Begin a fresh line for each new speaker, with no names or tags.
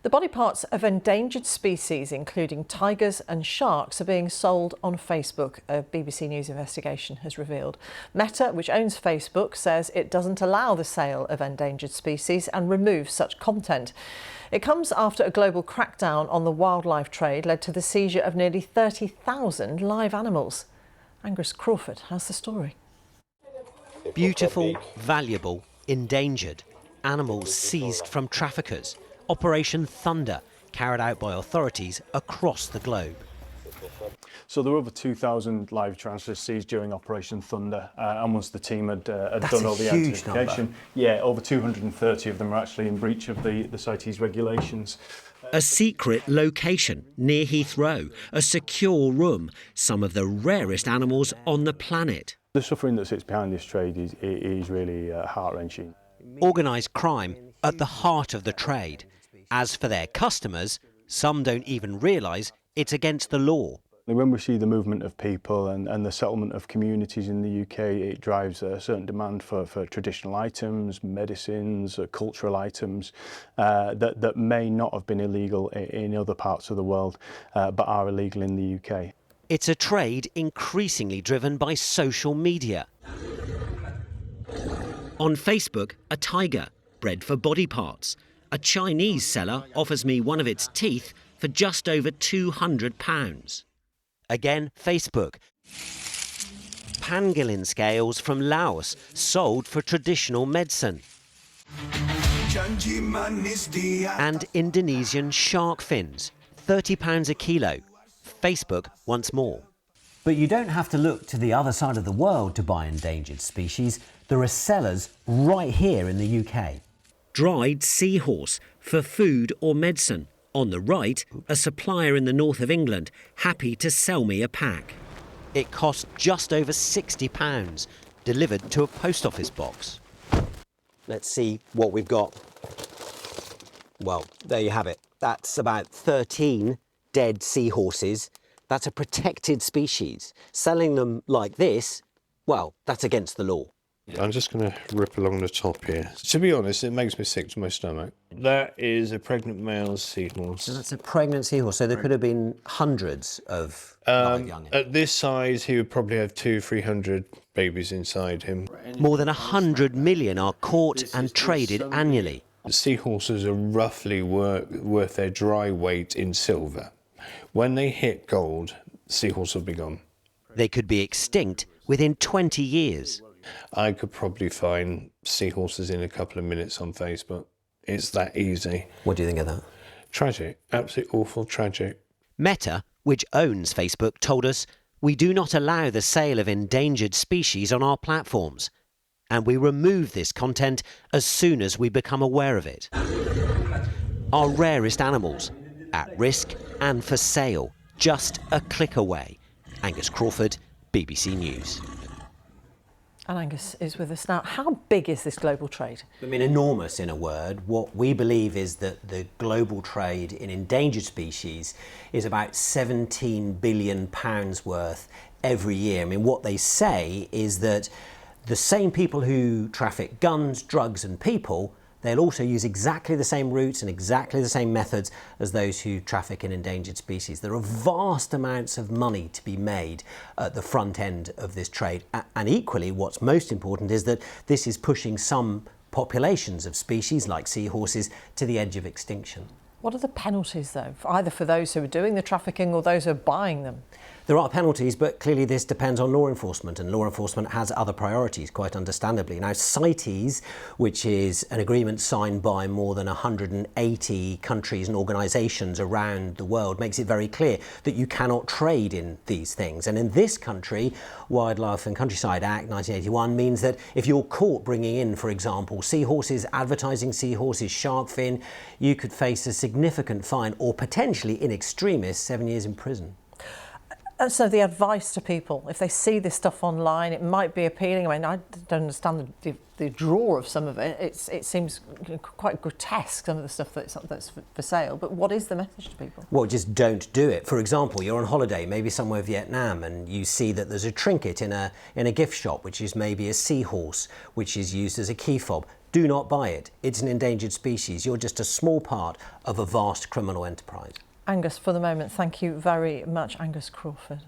The body parts of endangered species, including tigers and sharks, are being sold on Facebook, a BBC News investigation has revealed. Meta, which owns Facebook, says it doesn't allow the sale of endangered species and removes such content. It comes after a global crackdown on the wildlife trade led to the seizure of nearly 30,000 live animals. Angus Crawford has the story.
Beautiful, valuable, endangered. Animals seized from traffickers. Operation Thunder, carried out by authorities across the globe.
So there were over 2,000 live transfers seized during Operation Thunder, and once the team had done all the identification, over 230 of them were actually in breach of the CITES regulations.
A secret location near Heathrow, a secure room, some of the rarest animals on the planet.
The suffering that sits behind this trade is really heart-wrenching.
Organised crime at the heart of the trade. As for their customers, some don't even realise it's against the law.
When we see the movement of people and the settlement of communities in the UK, it drives a certain demand for traditional items, medicines, cultural items that may not have been illegal in other parts of the world, but are illegal in the UK.
It's a trade increasingly driven by social media. On Facebook, a tiger, bred for body parts. A Chinese seller offers me one of its teeth for just over £200. Again, Facebook. Pangolin scales from Laos, sold for traditional medicine. And Indonesian shark fins, £30 a kilo. Facebook once more.
But you don't have to look to the other side of the world to buy endangered species. There are sellers right here in the UK.
Dried seahorse for food or medicine. On the right, a supplier in the north of England, happy to sell me a pack. It cost just over £60, delivered to a post office box. Let's see what we've got. Well, there you have it. That's about 13 dead seahorses. That's a protected species. Selling them like this, well, that's against the law.
I'm just going to rip along the top here. To be honest, it makes me sick to my stomach. That is a pregnant male seahorse.
So that's a pregnant seahorse, so there could have been hundreds of live young.
At this size, he would probably have 200-300 babies inside him.
More than 100 million are caught and traded annually.
Seahorses are roughly worth their dry weight in silver. When they hit gold, seahorse will be gone.
They could be extinct within 20 years.
I could probably find seahorses in a couple of minutes on Facebook. It's that easy.
What do you think of that?
Tragic. Absolutely awful, tragic.
Meta, which owns Facebook, told us, we do not allow the sale of endangered species on our platforms, and we remove this content as soon as we become aware of it. Our rarest animals, at risk and for sale, just a click away. Angus Crawford, BBC News.
And Angus is with us now. How big is this global trade?
I mean, enormous in a word. What we believe is that the global trade in endangered species is about £17 billion worth every year. I mean, what they say is that the same people who traffic guns, drugs and people, they'll also use exactly the same routes and exactly the same methods as those who traffic in endangered species. There are vast amounts of money to be made at the front end of this trade. And equally, what's most important is that this is pushing some populations of species, like seahorses, to the edge of extinction.
What are the penalties, though, either for those who are doing the trafficking or those who are buying them?
There are penalties, but clearly this depends on law enforcement, and law enforcement has other priorities, quite understandably. Now, CITES, which is an agreement signed by more than 180 countries and organisations around the world, makes it very clear that you cannot trade in these things. And in this country, Wildlife and Countryside Act 1981 means that if you're caught bringing in, for example, seahorses, advertising seahorses, shark fin, you could face a significant fine or potentially, in extremis, 7 years in prison.
And so the advice to people, if they see this stuff online, it might be appealing. I mean, I don't understand the draw of some of it. It seems quite grotesque, some of the stuff that's for sale. But what is the message to people?
Well, just don't do it. For example, you're on holiday, maybe somewhere in Vietnam, and you see that there's a trinket in a gift shop, which is maybe a seahorse, which is used as a key fob. Do not buy it. It's an endangered species. You're just a small part of a vast criminal enterprise.
Angus, for the moment, thank you very much. Angus Crawford.